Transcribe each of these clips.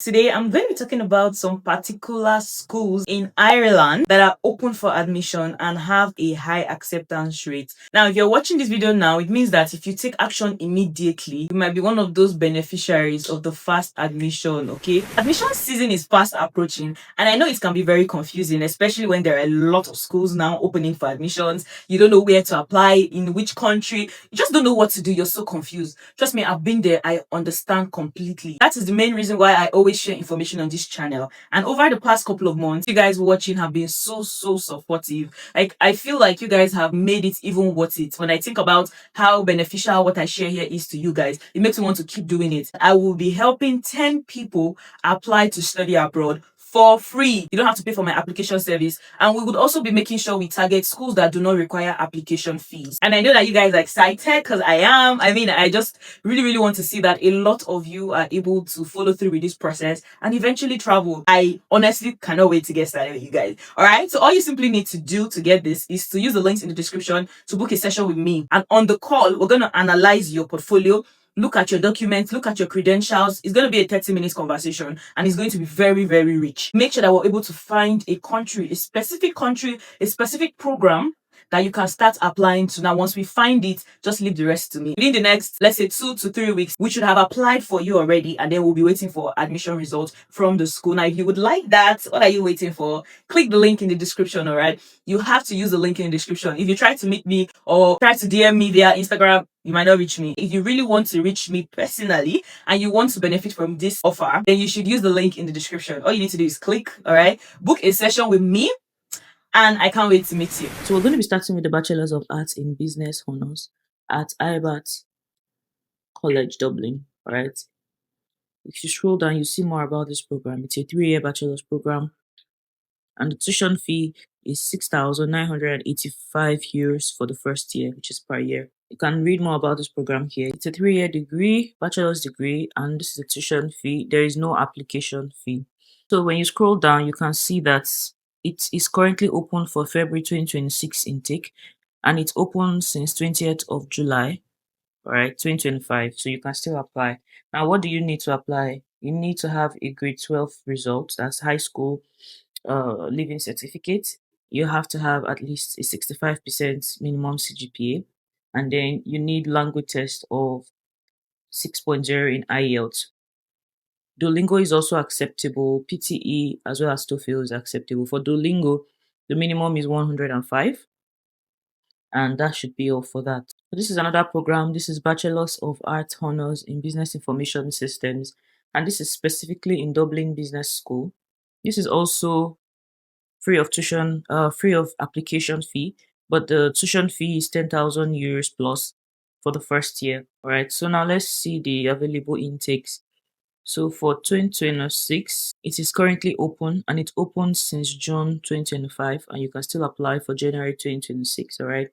Today, I'm going to be talking about some particular schools in Ireland that are open for admission and have a high acceptance rate. Now, if you're watching this video now, it means that if you take action immediately, you might be one of those beneficiaries of the fast admission, okay? Admission season is fast approaching, and I know it can be very confusing, especially when there are a lot of schools now opening for admissions. You don't know where to apply, in which country. You just don't know what to do. You're so confused. Trust me, I've been there. I understand completely. That is the main reason why I always share information on this channel. And over the past couple of months, you guys watching have been so supportive. Like, I feel like you guys have made it even worth it. When I think about how beneficial what I share here is to you guys, it makes me want to keep doing it. I will be helping 10 people apply to study abroad for free. You don't have to pay for my application service. And we would also be making sure we target schools that do not require application fees. And I know that you guys are excited because I am. I mean, I just really want to see that a lot of you are able to follow through with this process and eventually travel. I honestly cannot wait to get started with you guys. All right. So all you simply need to do to get this is to use the links in the description to book a session with me. And on the call, we're going to analyze your portfolio, look at your documents, look at your credentials. It's going to be a 30 minutes conversation and it's going to be very rich. Make sure that we're able to find a country, a specific program that you can start applying to. Now, once we find it, just leave the rest to me. Within the next, let's say 2 to 3 weeks, we should have applied for you already, and then we'll be waiting for admission results from the school. Now, if you would like that, what are you waiting for? Click the link in the description, all right? You have to use the link in the description. If you try to meet me or try to DM me via Instagram, you might not reach me. If you really want to reach me personally and you want to benefit from this offer, then you should use the link in the description. All you need to do is click, all right? Book a session with me, and I can't wait to meet you. So we're going to be starting with the Bachelor's of Arts in Business Honours at IBAT College, Dublin. All right. If you scroll down, you see more about this program. It's a 3-year bachelor's program, and the tuition fee is 6,985 euros for the first year, which is per year. You can read more about this program here. It's a 3-year degree, bachelor's degree, and this is the tuition fee. There is no application fee. So when you scroll down, you can see that it is currently open for February 2026 intake, and it's open since 20th of July, right, 2025. So you can still apply. Now, what do you need to apply? You need to have a grade 12 result, that's high school living certificate. You have to have at least a 65% minimum CGPA, and then you need language test of 6.0 in IELTS. Duolingo is also acceptable. PTE as well as TOEFL is acceptable. For Duolingo, the minimum is 105, and that should be all for that. So this is another program. This is Bachelor's of Arts Honours in Business Information Systems, and this is specifically in Dublin Business School. This is also free of tuition, free of application fee, but the tuition fee is 10,000 euros plus for the first year. All right. So now let's see the available intakes. So for 2026, it is currently open, and it's open since June 2025, and you can still apply for January 2026. All right.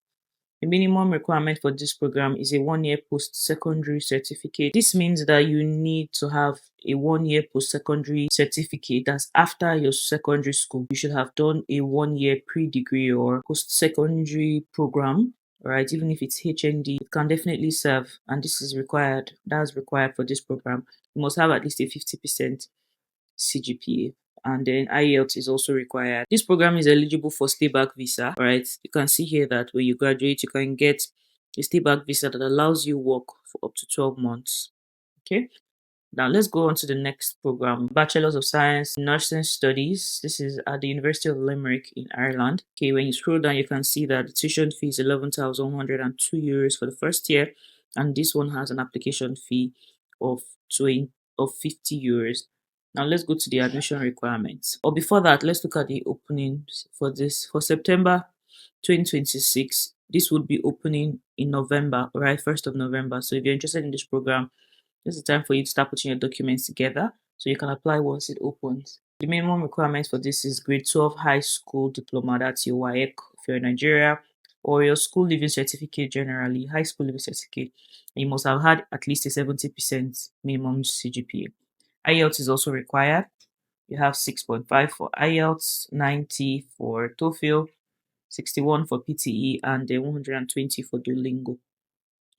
The minimum requirement for this program is a 1-year post-secondary certificate. This means that you need to have a 1-year post-secondary certificate. That's after your secondary school. You should have done a 1-year pre-degree or post-secondary program. All right, even if it's HND, it can definitely serve, and this is required. That's required for this program. You must have at least a 50% CGPA, and then IELTS is also required. This program is eligible for stay-back visa. All right, you can see here that when you graduate, you can get a stay-back visa that allows you work for up to 12 months. Okay, now let's go on to the next program, Bachelor's of Science in Nursing Studies. This is at the University of Limerick in Ireland. Okay, when you scroll down, you can see that the tuition fee is 11,102 euros for the first year, and this one has an application fee of 50 euros. Now let's go to the admission requirements. Or before that, let's look at the openings for this. For September 2026, this would be opening in November, right? 1st of November. So if you're interested in this program, this is the time for you to start putting your documents together so you can apply once it opens. The minimum requirements for this is grade 12 high school diploma, that's your WAEC if you're in Nigeria, or your school living certificate generally, high school living certificate. And you must have had at least a 70% minimum CGPA. IELTS is also required. You have 6.5 for IELTS, 90 for TOEFL, 61 for PTE, and then 120 for Duolingo.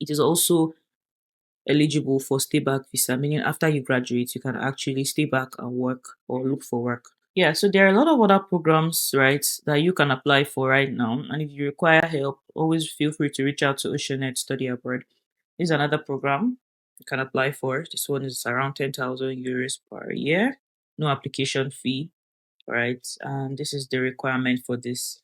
It is also eligible for stay back visa, meaning after you graduate, you can actually stay back and work or look for work. Yeah, so there are a lot of other programs, right, that you can apply for right now. And if you require help, always feel free to reach out to Oceanet Study Abroad. This is another program you can apply for. This one is around 10,000 euros per year, no application fee, right? And this is the requirement for this.